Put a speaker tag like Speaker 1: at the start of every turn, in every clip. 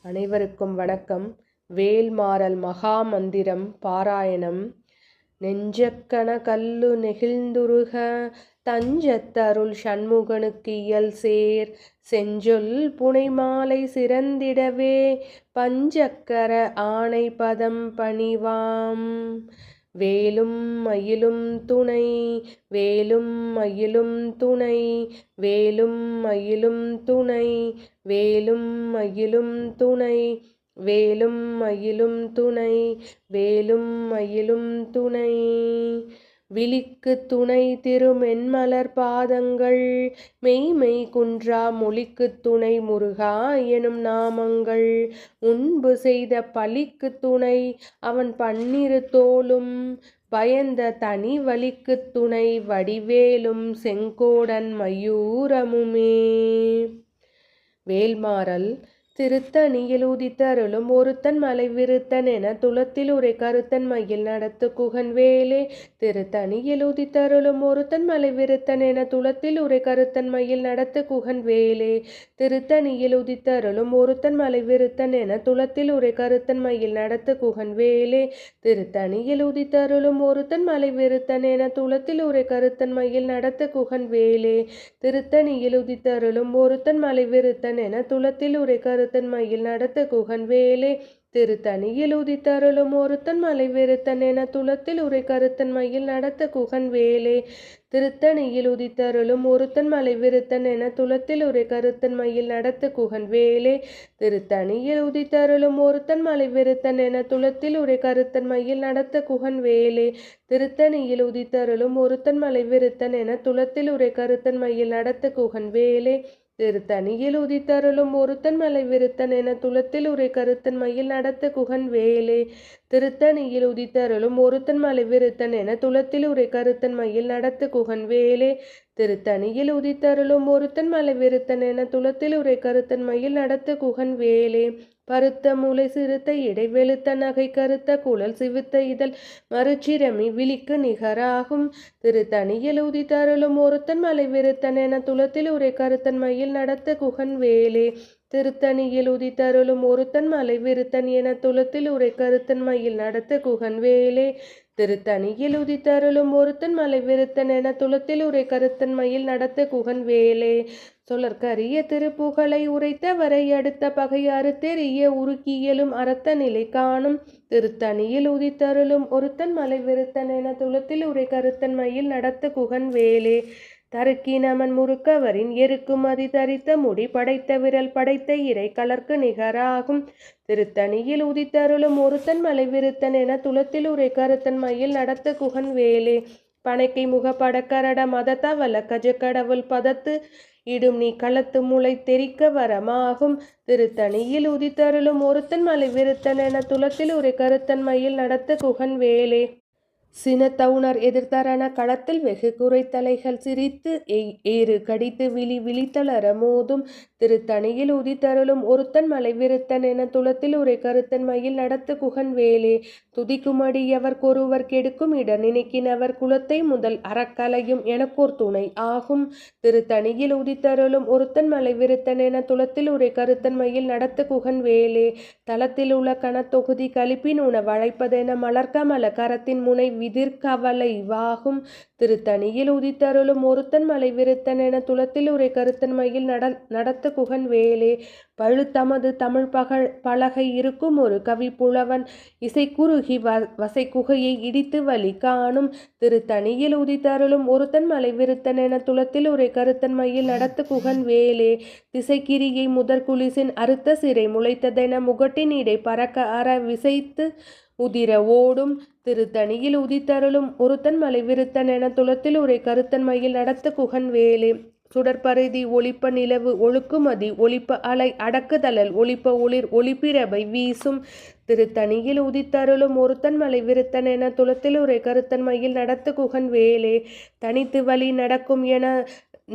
Speaker 1: அனைவருக்கும் வணக்கம். வேல்மாறல் மகாமந்திரம் பாராயணம். நெஞ்சக்கன கல்லு நெகிழ்ந்துருக தஞ்சத்தருள் சண்முகனுக்கு இயல் சேர் செஞ்சொல் புனைமாலை சிறந்திடவே பஞ்சக்கர ஆணை பதம் பணிவாம். வேலும் மயிலும் துணை வேலும் மயிலும் துணை வேலும் மயிலும் துணை வேலும் மயிலும் துணை வேலும் மயிலும் துணை வேலும் மயிலும் துணை. விழிக்கு துணை திருமென்மலர் பாதங்கள் மெய்மெய் குன்றா மொழிக்கு துணை முருகா எனும் நாமங்கள் உண்பு செய்த பழிக்கு துணை அவன் பன்னிரு தோளும் பயந்த தனி வலிக்கு துணை வடிவேலும் செங்கோடன் மயூரமுமே. வேல்மாறல் திருத்தணியில் உதித்தருளும் ஒருத்தன் மலை விருத்தன் என துளத்தில் உரை கருத்தன் மயில் நடத்து குகன் வேலே. திருத்தணியில் உதித்தருளும் ஒருத்தன் மலை விருத்தன் என துளத்தில் உரை கருத்தன் மயில் நடத்து குகன் வேலே. திருத்தணியில் உதித்தருளும் ஒருத்தன் மலை விருத்தன் என துளத்தில் உரை கருத்தன் மயில் நடத்து குகன் வேலே. திருத்தணியில் உதித்தருளும் ஒருத்தன் மலை விருத்தன் என துளத்தில் உரை கருத்தன் மயில் நடத்து குகன் வேலே. திருத்தணியில் உதித்தருளும் ஒருத்தன் மலை விருத்தன் என துளத்தில் உரை கருத்தன் மயில் நடத்த குகன் வேலே. திருத்தணியில் உதித்தருளும் ஒருத்தன் மலை விருத்தன் என துளத்தில் உரை கருத்தன் மயில் நடத்த குகன் வேலே. திருத்தணியில் உதித்தருளும் ஒருத்தன் மலை விருத்தன் என துளத்தில் உரை கருத்தன் மயில் நடத்த குகன் வேலே. திருத்தணியில் உதித்தருளும் ஒருத்தன் மலை விருத்தன் என துளத்தில் உரை கருத்தன் மயில் நடத்த குகன் வேலே. திருத்தணியில் உதித்தருளும் ஒருத்தன் மலை விருத்தன் என துளத்தில் உரை கருத்தன் மயில் நடத்த குகன் வேலே. திருத்தணியில் உதித்தருளும் ஒருத்தன் மலை விருத்தன் என துளத்தில் உரை கருத்தன் மயில் நடத்த குகன் வேலே. திருத்தணியில் உதித்தருளும் ஒருத்தன் மலை விருத்தன் என துளத்தில் உரை கருத்தன் மயில் நடத்த குகன் வேலே. திருத்தணியில் உதித்தருளும் ஒருத்தன் மலை விருத்தன் என துளத்தில் உரை கருத்தன் மயில் நடத்த குகன் வேலே. பருத்த மூளை சிறுத்த இடை வெளுத்த நகை கருத்த குழல் சிவித்த இதழ் மறுச்சிரமி விழிக்கு நிகராகும். திருத்தணியில் உதித்தருளும் ஒருத்தன் மலை விருத்தன் என துளத்தில் உரை கருத்தன் மயில் நடத்த குகன் வேலே. திருத்தணியில் உதித்தருளும் ஒருத்தன் மலை விருத்தன் என துளத்தில் உரை கருத்தன் மயில் நடத்த குகன் வேலே. திருத்தணியில் உதித்தருளும் ஒருத்தன் மலை விருத்தன் என துளத்தில் உரை கருத்தன் மயில் நடத்த குகன் வேலே. சொலற்கரிய திருப்புகழை உரைத்தவரை அடுத்த பகை அறுத்தெறிய உருக்கியலும் அறத்த நிலை காணும். திருத்தணியில் உதித்தருளும் ஒருத்தன் மலை விருத்தன் என துளத்தில் உரை கருத்தன் மயில் நடத்த குகன் வேலே. தருக்கினமன் முறுக்கவரின் எருக்கும் அதி தரித்த முடி படைத்த விரல் படைத்த இறை கலர்க்கு நிகராகும். திருத்தணியில் உதித்தருளும் ஒருத்தன் மலை விருத்தன் என துளத்தில் உரை கருத்தன் மயில் நடத்த குகன் வேலே. பனைக்கை முகப்படக்கரட மத தவள கஜக்கடவுள் பதத்து இடும் நீ களத்து முளை தெரிக்க வரமாகும். திருத்தணியில் உதித்தருளும் ஒருத்தன் மலை விருத்தன் என துளத்தில் உரை கருத்தன் மயில் நடத்த குகன் வேலே. சினத்தவுணர் எதிர்த்தரன களத்தில் வெகு குறைத்தலைகள் சிரித்து ஏறு கடித்து விழித்தளர மோதும். திருத்தணியில் உதித்தருளும் ஒருத்தன் மலை விருத்தன் என துளத்தில் உரை கருத்தன் மயில் நடத்த குகன் வேலே. துதிக்குமடி எவர் கொருவர் கெடுக்கும் இட நினைக்கினவர் குலத்தை முதல் அறக்கலையும் எனக்கோர் துணை ஆகும். திருத்தணியில் உதித்தருளும் ஒருத்தன் மலை விருத்தன் என துளத்தில் உரை கருத்தன் மயில் நடத்த குகன் வேலே. தளத்தில் உள்ள கணத்தொகுதி கழிப்பின் உண வளைப்பதென மலர்கமல கரத்தின் முனை விதிர்கவலை வாகும். திருத்தணியில் உதித்தருளும் ஒருத்தன் மலை விருத்தன் என துளத்தில் உரை கருத்தன் மயில் நடத்த குகன் வேலே. பழுத்தமது தமிழ் பலகை இருக்கும் ஒரு கவி புலவன் இசை குறுகி வசை குகையை இடித்து வழி காணும். திருத்தணியில் உதித்தருளும் ஒருத்தன் மலை விருத்தன் என துளத்தில் உரை கருத்தன் மயில் நடத்த குகன் வேலே. திசைக்கிரியை முதற் குலிசின் அறுத்த சிறை முளைத்ததென முகட்டின் இடை பறக்க அற விசைத்து உதிர ஓடும். திருத்தணியில் உதித்தருளும் ஒருத்தன் மலை விருத்தன் என துளத்தில் உரை கருத்தன் மயில் நடத்த குகன் வேலே. சுடற்பரிதி ஒளிப்ப நிலவு ஒழுக்குமதி ஒளிப்ப அலை அடக்குதழல் ஒளிப்ப ஒளிர் ஒளிப்பிரபை வீசும். திருத்தணியில் உதித்தருளும் ஒருத்தன் மலை விருத்தன் என துளத்தில் உரை கருத்தன் மயில் நடத்த குகன் வேலே. தனித்து வழி நடக்கும் என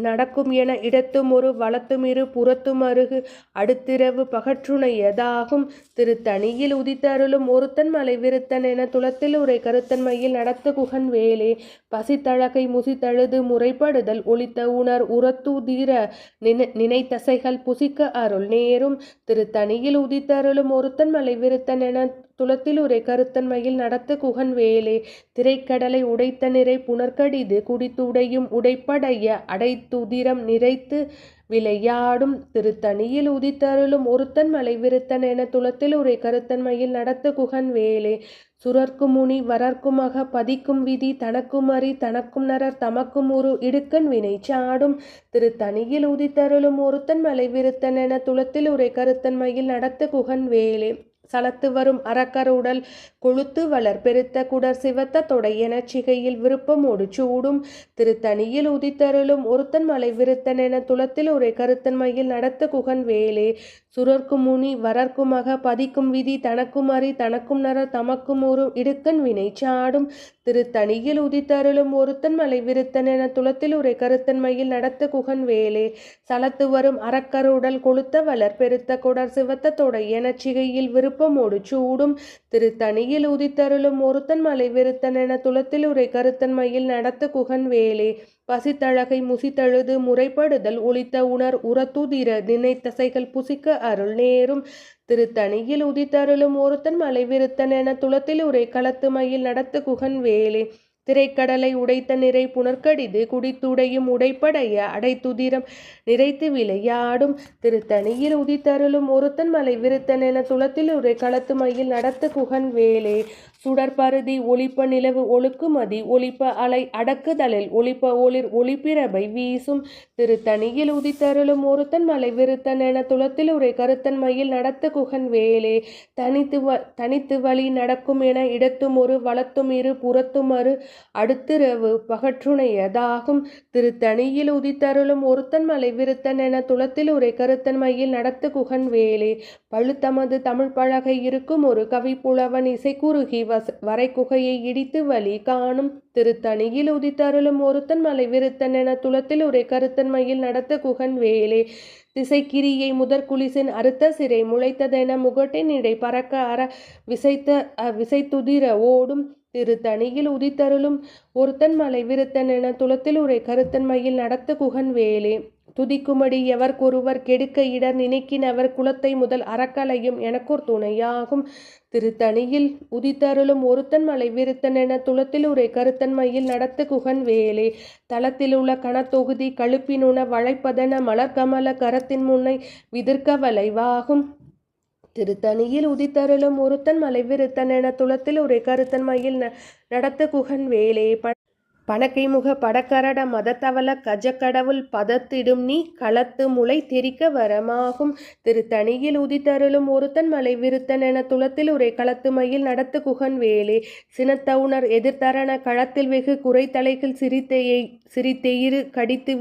Speaker 1: நடக்கும் என இடத்தும் ஒரு வலத்துமிரு புறத்தும் அருகு அடுத்திரவு பகற்றுணையதாகும். திருத்தணியில் உதித்தருளும் ஒருத்தன் மலை விருத்தன் என துளத்தில் உரை கருத்தன்மையில் நடத்து குகன் வேலே பசித்தழகை முசித்தழுது முறைப்படுதல் ஒளித்த உணர் உரத்துதிர நினைத்தசைகள் புசிக்க அருள் நேரும். திருத்தணியில் உதித்தருளும் ஒருத்தன் மலை விருத்தன் என துளத்தில் உரை கருத்தன்மையில் நடத்து குகன் வேலே திரைக்கடலை உடைத்த நிறை புனர்கடிது குடித்துடையும் உடைப்படைய அடைத்துதிரம் நிறைத்து விளையாடும். திருத்தணியில் உதித்தருளும் ஒருத்தன் மலை விருத்தன் என துளத்தில் உரை கருத்தன்மையில் நடத்து குகன் வேலே சுரர்க்கும் முனி வரர்க்கும் அக பதிக்கும் விதி தனக்கும் அறி தனக்கும் நரர் தமக்கும் உரு இடுக்கண் வினை சாடும். திருத்தணியில் உதித்தருளும் ஒருத்தன் மலை விருத்தன் என துளத்தில் உரை கருத்தன்மையில் நடத்து குகன் வேலே சலத்து வரும் அறக்கர் உடல் கொழுத்து வளர் பெருத்த குடர் சிவத்த தொடை என சிகையில் விருப்பமோடு சூடும். திருத்தணியில் உதித்தருளும் ஒருத்தன் மலை விருத்தன் என துளத்தில் உரை கருத்தன்மையில் நடத்து குகன் வேலே சுரர்க்கும் முனி வரர்க்கும் அக பதிக்கும் விதி தனக்கும் அறி தனக்கும் நரர் தமக்கும் ஒரு இடுக்கண் வினை சாடும். திருத்தணியில் உதித்தருளும் ஒருத்தன் மலை விருத்தன் என துளத்தில் உரை கருத்தன்மையில் நடத்து குகன் வேலே சலத்து வரும் அறக்கர் உடல் கொழுத்த வளர் பெருத்த குடர் சிவத்த தொடை என சிகையில் விருப்பமோடு சூடும். திருத்தணியில் உதித்தருளும் ஒருத்தன் மலை விருத்தன் என துளத்தில் உரை கருத்தன்மையில் நடத்து குகன் வேலே பசித்தழகை முசித்தழுது முறைப்படுதல் ஒளித்த உணர் உரத்துதிர நினைத்தசைகள் புசிக்க அருள் நேரும். திருத்தணியில் உதித்தருளும் ஒருத்தன் மலை விருத்தன் என துளத்தில் உரை களத்து மயில் நடத்து குகன் வேலே திரைக்கடலை உடைத்த நிறை புனர்கடிது குடித்துடையும் உடைப்படைய அடைத்துதிரம் நிறைத்து விளையாடும். திருத்தணியில் உதித்தருளும் ஒருத்தன் மலை விருத்தன் என துளத்தில் உரை களத்து மயில் நடத்து குகன் வேலே சுடற்பருதி ஒளிப்ப நிலவு ஒழுக்குமதி ஒளிப்ப அலை அடக்குதலில் ஒளிப்ப ஒளிர் ஒளிப்பிரபை வீசும். திருத்தணியில் உதித்தருளும் ஒருத்தன் மலை விருத்தன் என துளத்தில் உரை கருத்தன் மயில் நடத்து குகன் வேலே தனித்து வழி நடக்கும் என இடத்தும் ஒரு வலத்தும் இரு புறத்தும் அரு அடுத்திரவு பகற்றுணையதாகும். திருத்தணியில் உதித்தருளும் ஒருத்தன் மலை விருத்தன் என துளத்தில் உரை கருத்தன் மயில் நடத்து குகன் வேலே பழுத்தமது தமிழ் பழகை இருக்கும் ஒரு கவிப்புலவன் இசை குறுகி வரை குகையை இடித்து வழி காணும். திருத்தணியில் உதித்தருளும் ஒருத்தன் மலை விருத்தன் என துளத்தில் உரை கருத்தன் மயில் நடத்த குகன் வேலே திசைக்கிரியை முதற் குலிசின் அறுத்த சிறை முளைத்ததென முகட்டின் இடை பறக்க அற விசைத்துதிர ஓடும். திருத்தணியில் உதித்தருளும் ஒருத்தன் மலை விருத்தன் என துளத்தில் உரை கருத்தன் மயில் நடத்த குகன் வேலே துதிக்குமடி எவர்க்கொருவர் கெடுக்க இடர் நினைக்கினவர் குலத்தை முதல் அறக்கலையும் எனக்கொரு துணையாகும். திருத்தணியில் உதித்தருளும் ஒருத்தன் மலை விருத்தன் என துளத்தில் உரை கருத்தன் மயில் நடத்த குகன் வேலே தளத்தில் உள்ள கணத்தொகுதி கழுப்பினுண வளைப்பதன மலர்கமல கரத்தின் முன்னை விதிர்க்க வளைவாகும். திருத்தணியில் உதித்தருளும் ஒருத்தன் மலை விருத்தன் என துளத்தில் உரை கருத்தன் மயில் நடத்த குகன் வேலே பணக்கை முக படக்கரட மதத்தவள கஜக்கடவுள் பதத்திடும் நீ களத்து முளை தெரிக்க வரமாகும். திருத்தணியில் உதித்தருளும் ஒருத்தன் மலை விருத்தன் என துளத்தில் உரை களத்து மயில் நடத்து குகன் வேலே சினத்தவுணர் எதிர்த்தரண களத்தில் வெகு குறைத்தலைகள் சிரித்தெயிறு கடித்து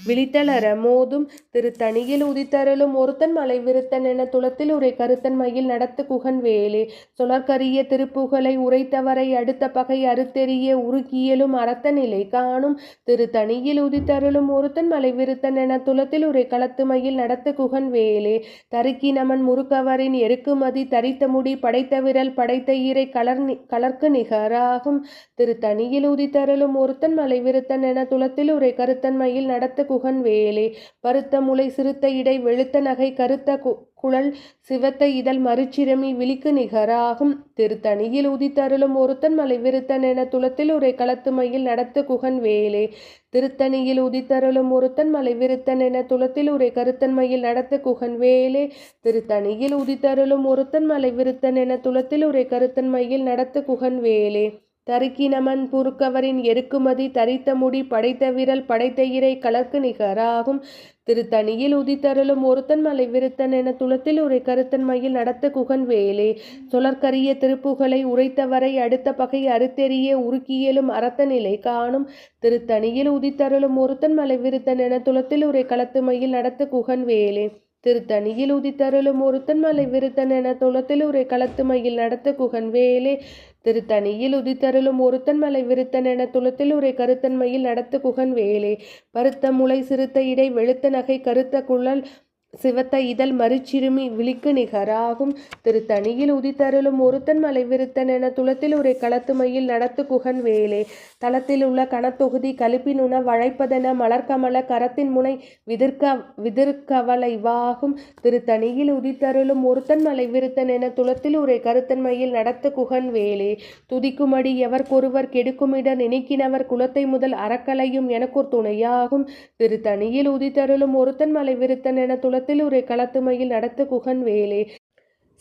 Speaker 1: விழித்தளர மோதும். திருத்தணியில் உதித்தருளும் ஒருத்தன் மலை விருத்தன் என துளத்தில் உரை கருத்தன் மயில் நடத்து குகன் வேலே சொலற்கரிய திருப்புகழை உரைத்தவரை அடுத்த பகை அறுத்தெறிய உருக்கியலும் அறத்த நிலை காணும். திருத்தணியில் உதித்தருளும் ஒருத்தன் மலை விருத்தன் என துளத்தில் உரை களத்து மயில் நடத்து குகன் வேலே தருக்கி நமன் முறுக்கவரின் எருக்குமதி தரித்த முடி படைத்த விரல் படைத்த ஈரை கலர்க்கு நிகராகும். திருத்தணியில் உதித்தருளும் ஒருத்தன் மலை விருத்தன் என துளத்தில் உரை கருத்தன் மயில் நடத்த குகன் வேலே பருத்த முளை சிறுத்த இடை வெளுத்த நகை கருத்த குழல் சிவத்த இதழ் மறுச்சிரமி விழிக்கு நிகராகும். திருத்தணியில் உதித்தருளும் ஒருத்தன் மலை விருத்தன் என துளத்தில் உரை களத்து மயில் நடத்த குகன் வேலே திருத்தணியில் உதித்தருளும் ஒருத்தன் மலை விருத்தன் என துளத்தில் உரை கருத்தன் மயில் நடத்த குகன் வேலே திருத்தணியில் உதித்தருளும் ஒருத்தன் மலை விருத்தன் என துளத்தில் உரை கருத்தன் மயில் நடத்த குகன் வேலே தருக்கி நமன் புருக்கவரின் எருக்குமதி தரித்த முடி படைத்த விரல் படைத்த இறை கலர்க்கு நிகராகும். திருத்தணியில் உதித்தருளும் ஒருத்தன் மலை விருத்தன் என துளத்தில் உரை கருத்தன் மயில் நடத்த குகன் வேலே சொலற்கரிய திருப்புகழை உரைத்தவரை அடுத்த பகை அறுத்தெறிய உருக்கியலும் அறத்த நிலை காணும். திருத்தணியில் உதித்தருளும் ஒருத்தன் மலை விருத்தன் என துளத்தில் உரை களத்து மயில் நடத்த குகன் வேலே திருத்தணியில் உதித்தருளும் ஒருத்தன் மலை விருத்தன் என துளத்தில் உரை களத்து மயில் நடத்து குகன் வேலே. திருத்தணியில் உதித்தருளும் ஒருத்தன் மலை விருத்தன் என துளத்தில் உரை கருத்தன் மயில் நடத்து குகன் வேலே. பருத்த முளை சிறுத்த இடை வெளுத்த நகை கருத்த குழல் சிவத்த இதழ் மறுச்சிறுமி விழிக்கு நிகராகும். திருத்தணியில் உதித்தருளும் ஒருத்தன் மலை விருத்தன் என துளத்தில் உரை களத்து மயில் நடத்து குகன் வேலே. தளத்தில் உள்ள கணத்தொகுதி கலிப்பினுண வளைப்பதென மலர்கமல கரத்தின் முனை விதிர்கவலைவாகும். திருத்தணியில் உதித்தருளும் ஒருத்தன் மலை விருத்தன் என துளத்தில் உரை கருத்தன் மயில் நடத்து குகன் வேலே. துதிக்குமடி எவர்க்கொருவர் கெடுக்குமிட நினைக்கினவர் குலத்தை முதல் அறக்கலையும் எனக்கொரு துணையாகும். திருத்தணியில் உதித்தருளும் ஒருத்தன் மலை விருத்தன் என துளத்தில் உரை களத்துமையில் நடத்து குகன் வேலே.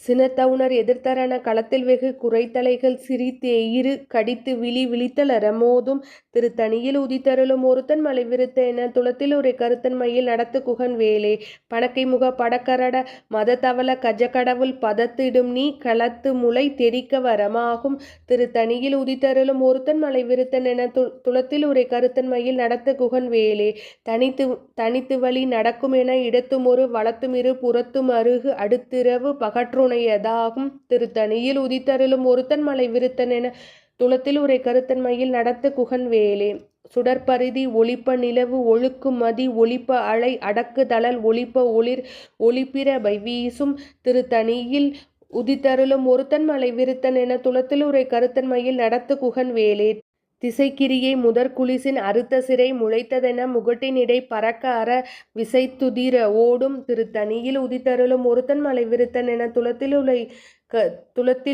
Speaker 1: சினத்தவுணர் எதிர்த்தரன களத்தில் வெகு குறைத்தலைகள் சிரித்தெயிறு கடித்து விழித்தலர மோதும். திருத்தணியில் உதித்தருளும் ஒருத்தன் மலை விருத்த என துளத்தில் உரை கருத்தன் மயில் நடத்து குகன் வேலே. பணக்கை முக படக்கரட மதத்தவள கஜக்கடவுள் பதத்திடும் நீ களத்து முளை தெரிக்க வரமாகும். திருத்தணியில் உதித்தருளும் ஒருத்தன் மலை விருத்தன் என துளத்தில் உரை கருத்தன் மயில் நடத்து குகன் வேலே. தனித்து வழி நடக்கும் என இடத்துமொரு வலத்துமிரு புறத்தும் அருகு அடுத்திரவு பகற்றுணையதாகும். திருத்தணியில் உதித்தருளும் ஒருத்தன் மலை விருத்தன் என துளத்தில் உரை கருத்தன் மயில் நடத்து குகன் வேலே. சுடற்பரிதி ஒளிப்ப நிலவு ஒழுக்கு மதி ஒளிப்ப அலை அடக்கு தளல் ஒளிப்ப ஒளிர் ஒளிப்பிரபை வீசும். திருத்தணியில் உதித்தருளும் ஒருத்தன் மலை விருத்தன் என துளத்தில் உரை கருத்தன் மயில் நடத்து குகன் வேலே. திசைக்கிரியை முதற்குலிசின் அறுத்த சிறை முளைத்ததென முகட்டினிடை பறக்க அற விசைத்துதிர ஓடும். திருத்தணியில் உதித்தருளும் ஒருத்தன் மலை விருத்தன் என துளத்தில்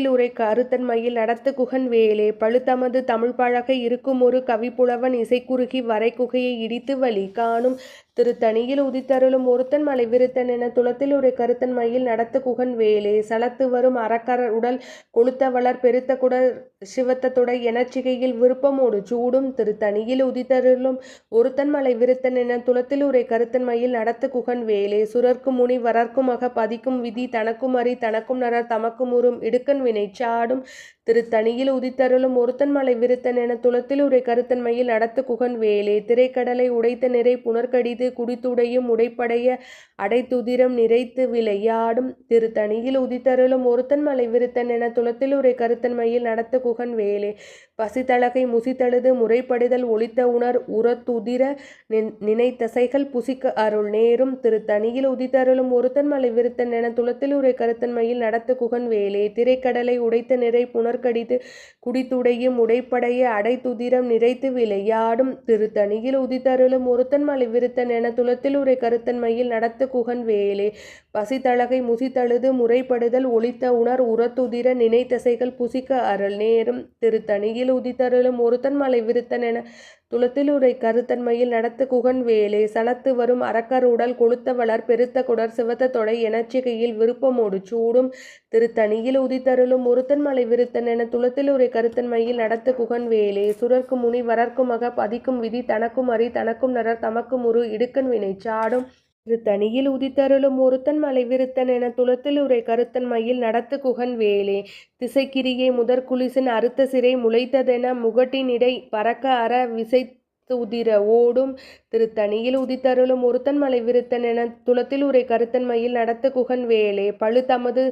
Speaker 1: உரை கருத்தன் மயில் நடத்து குகன் வேலே. பழுத்தமது தமிழ் பழகை இருக்கும் ஒரு கவிப்புலவன் இசைக்குறுகி வரை குகையை இடித்து வழி காணும். திருத்தணியில் உதித்தருளும் ஒருத்தன் மலை விருத்தன் என துளத்தில் உரை கருத்தன் மயில் நடத்து குகன் வேலே. சலத்து வரும் அறக்கரர் உடல் கொளுத்த வளர் பெருத்த குடர் சிவத்த தொடை எனச்சிகையில் விருப்பமோடு சூடும். திருத்தணியில் உதித்தருளும் ஒருத்தன் மலை விருத்தன் என துளத்தில் உரை கருத்தன் மயில் நடத்து குகன் வேலே. சுரர்க்கும் முனி வரர்க்கும் அக பதிக்கும் விதி தனக்கும் அறி தனக்கும் நரர் தமக்கும் உறும் இடுக்கண் வினை சாடும். திருத்தணியில் உதித்தருளும் ஒருத்தன் மலை விருத்தன் என துளத்தில் உரை கருத்தன் மயில் நடத்து குகன் வேலே. திரைக்கடலை உடைத்த நிறை புனர்கடிது குடித்துடையும் உடைப்படைய அடைத்துதிரம் நிறைத்து விளையாடும். திருத்தணியில் உதித்தருளும் ஒருத்தன் மலை விருத்தன் என துளத்தில் உரை கருத்தன் மயில் நடத்து குகன் வேலே. பசித்தழகை முசித்தழுது முறைப்படுதல் ஒளித்த உணர் உரத்துதிர நினைத்தசைகள் புசிக்க அருள் நேரும். திருத்தணியில் உதித்தருளும் ஒருத்தன் மலை விருத்தன் என துளத்தில் உரை கருத்தன் மயில் நடத்து குகன் வேலே. திரைக்கடலை உடைத்த நிறை புனர்கடிது குடித்துடையும் உடைப்படைய அடைத்துதிரம் நிறைத்து விளையாடும். திருத்தணியில் உதித்தருளும் ஒருத்தன் மலை விருத்தன் என துளத்தில் உரை கருத்தன் மயில் நடத்து குகன் வேலே. பசித்தழகை முசித்தழுது முறைப்படுதல் ஒளித்த உணர் உரத்துதிர நினைத்தசைகள் புசிக்க அருள் நேரும். திருத்தணியில் உதித்தருளும் ஒருத்தன் மலை விருத்தன் என துளத்தில் உரை கருத்தன் மயில் நடத்து குகன் வேலே. சலத்து வரும் அரக்கர் உடல் கொளுத்த வளர் பெருத்த குடர் சிவத்த தொடை எனச்சிகையில் விருப்பமோடு சூடும். திருத்தணியில் உதித்தருளும் ஒருத்தன் மலை விருத்தன் என துளத்தில் உரை கருத்தன் மயில் நடத்து குகன் வேலே. சுரர்க்கும் முனி வரர்க்கும் அக பதிக்கும் விதி தனக்கும் அறி தனக்கும் நரர் தமக்கும் உரு இடுக்கண் வினை சாடும். திருத்தணியில் உதித்தருளும் ஒருத்தன் மலை விருத்தன் என துளத்தில் உரை கருத்தன் மயில் நடத்து குகன் வேலே. திசைக்கிரியை முதற்குலிசின் அறுத்த சிறை முளைத்ததென முகட்டினிடை பறக்க அற விசைத்துதிர ஓடும். திருத்தணியில் உதித்தருளும் ஒருத்தன் மலை விருத்தன் என துளத்தில் உரை கருத்தன் மயில் நடத்து குகன் வேலே. பழுத்தமது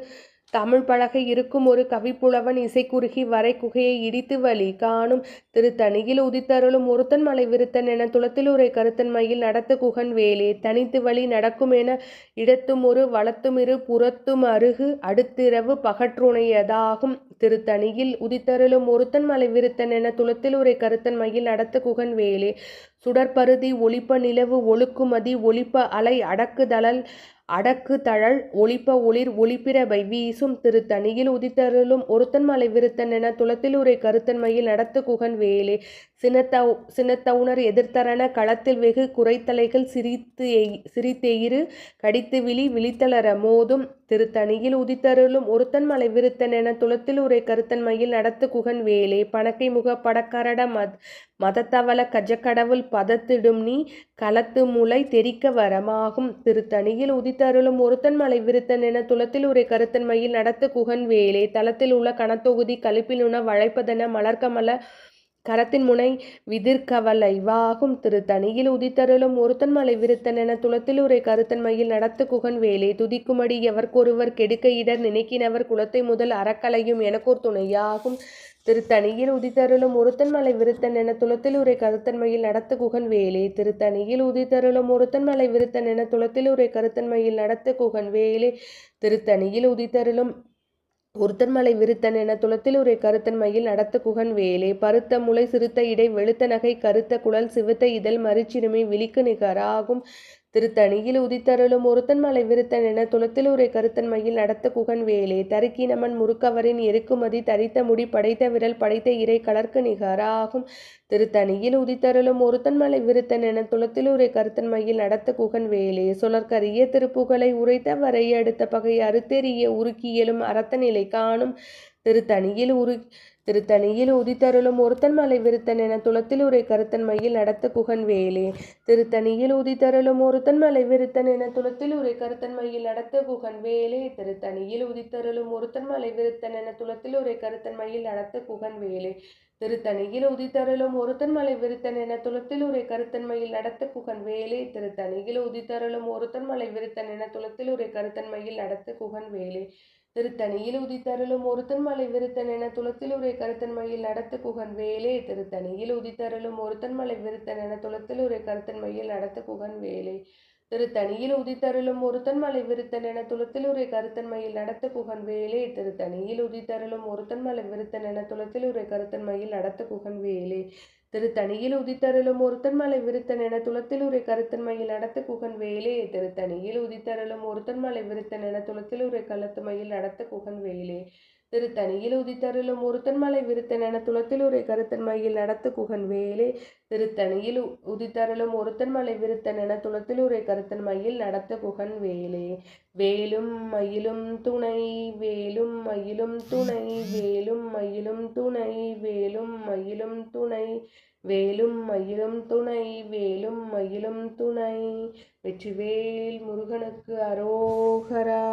Speaker 1: தமிழ் பழகை இருக்கும் ஒரு கவிப்புலவன் இசைக்குறுகி வரை குகையை இடித்து வழி காணும். திருத்தணியில் உதித்தருளும் ஒருத்தன் மலை விருத்தன் என துளத்தில் உரை கருத்தன் மயில் நடத்து குகன் வேலே. தனித்து வழி நடக்கும் என இடத்தும் ஒரு வலத்துமிரு புறத்தும் அருகு அடுத்திரவு பகற்றுணையதாகும். திருத்தணியில் உதித்தருளும் ஒருத்தன் மலை விருத்தன் என துளத்தில் உரை கருத்தன் மயில் நடத்து குகன் வேலே. சுடற்பருதி ஒளிப்ப நிலவு ஒழுக்கு மதி ஒளிப்ப அலை அடக்கு தளல் அடக்கு தழல் ஒளிப்ப ஒளிர் ஒளிப்பிரபை வீசும். திருத்தணியில் உதித்தருளும் ஒருத்தன் மலை விருத்தன் என துளத்தில் உரை கருத்தன் மயில் நடத்து குகன் வேலே. சினத்தவுணர் எதிர்த்தரன களத்தில் வெகு குறைத்தலைகள் சிரித்தெயிறு கடித்து விழித்தலர மோதும். திருத்தணியில் உதித்தருளும் ஒருத்தன் மலை விருத்தன் என துளத்தில் உரை கருத்தன் மயில் நடத்து குகன் வேலே. பணக்கை முக படக்கரட மதத்தவள கஜக்கடவுள் பதத்திடும் நீ களத்து முளை தெரிக்க வரமாகும். திருத்தணியில் உதித்தருளும் ஒருத்தன் மலை விருத்தன் என துளத்தில் உரை கருத்தன் மயில் நடத்து குகன் வேலே. தளத்தில் உள்ள கணத்தொகுதி கலிப்பிலுண வளைப்பதென மலர்கமல கரத்தின் முனை விதிர்கவலை வாகும் திருத்தணியில் உதித்தருளும் ஒருத்தன் மலை விருத்தன் என துளத்திலுரை கருத்தன் மையில் நடத்து குகன் வேலை துதிக்குமடி எவர்க்கொருவர் கெடுக்க இடர் நினைக்கினவர் குலத்தை முதல் அறக்கலையும் எனக்கோர் துணையாகும் திருத்தணியில் உதித்தருளும் ஒருத்தன் மலை விருத்தன் என துளத்திலுரை கருத்தன்மையில் நடத்து குகன் வேலை திருத்தணியில் உதித்தருளும் ஒருத்தன் மலை விருத்தன் என துளத்திலுரை கருத்தன்மையில் நடத்து குகன் வேலை திருத்தணியில் உதித்தருளும் ஒருத்தன் மலை விருத்தன் என துளத்திலுரை கருத்தன் மையில் நடத்த குகன் வேலே பருத்த முளை சிறுத்த இடை வெளுத்த நகை கருத்த குழல் சிவத்த இதழ் மறிச்சிறுமி விழிக்கு நிகராகும் திருத்தணியில் உதித்தருளும் ஒருத்தன் மலை விருத்தன் என துளத்திலுரை கருத்தன் மையில் நடத்த குகன் வேலே தருக்கினமன் முறுக்கவரின் எருக்குமதி தரித்த முடி படைத்த விரல் படைத்த இறை கலர்க்கு நிகராகும் திருத்தணியில் உதித்தருளும் ஒருத்தன் மலை விருத்தன் என துளத்திலுரை கருத்தன் மையில் நடத்த குகன் வேலே சொலற்கரிய திருப்புகழை உரைத்த வரை அடுத்த பகை அறுத்தெறிய உருக்கியலும் அறத்த நிலை காணும் திருத்தணியில் உதித்தருளும் ஒருத்தன் மலை விருத்தன் என துளத்திலுரை கருத்தன் மையில் நடத்த குகன் வேலே திருத்தணியில் உதித்தருளும் ஒருத்தன் மலை விருத்தன் என துளத்திலுரை கருத்தன் மையில் நடத்த குகன் வேலே திருத்தணியில் உதித்தருளும் ஒருத்தன் மலை விருத்தன் என துளத்திலுரை கருத்தன் மையில் நடத்த குகன் வேலே திருத்தணியில் உதித்தருளும் ஒருத்தன் மலை விருத்தன் என துளத்திலுரை கருத்தன் மையில் நடத்த குகன் வேலே திருத்தணியில் உதித்தருளும் ஒருத்தன் மலை விருத்தன் என துளத்திலுரை கருத்தன் மையில் நடத்த குகன் வேலே திருத்தணியில் உதித்தருளும் ஒருத்தன் மலை விருத்தன் என துளத்திலுரை கருத்தன் மையில் நடத்த குகன் வேலே திருத்தணியில் உதித்தருளும் ஒருத்தன் மலை விருத்தன் என துளத்திலுரை கருத்தன் மையில் நடத்த குகன் வேலே திருத்தணியில் உதித்தருளும் ஒருத்தன் மலை விருத்தன் என துளத்திலுரை கருத்தன் மையில் நடத்த குகன் வேலே திருத்தணியில் உதித்தருளும் ஒருத்தன் மலை விருத்தன் என துளத்திலுரை கருத்தன் மையில் நடத்த குகன் வேலே திருத்தணியில் உதித்தருளும் ஒருத்தன் மலை விருத்தன் என துளத்திலுரை கருத்தன் மையில் நடத்த குகன் வேலே திருத்தணியில் உதித்தருளும் ஒருத்தன் மலை விருத்தன் என துளத்திலுரை கருத்து மையில் நடத்த குகன் வேலே திருத்தணியில் உதித்தருளும் ஒருத்தன் மலை விருத்தன் என துளத்திலுரை கருத்தன் மையில் நடத்த குகன் வேலே திருத்தணியில் உதித்தருளும் ஒருத்தன் மலை விருத்தன் என துளத்திலுரை கருத்தன் மையில் நடத்த குகன் வேலே வேலும் மயிலும் துணை வேலும் மயிலும் துணை வேலும் மயிலும் துணை வேலும் மயிலும் துணை வேலும் மயிலும் துணை வேலும் மயிலும் துணை வெற்றிவேல் முருகனுக்கு அரோகரா.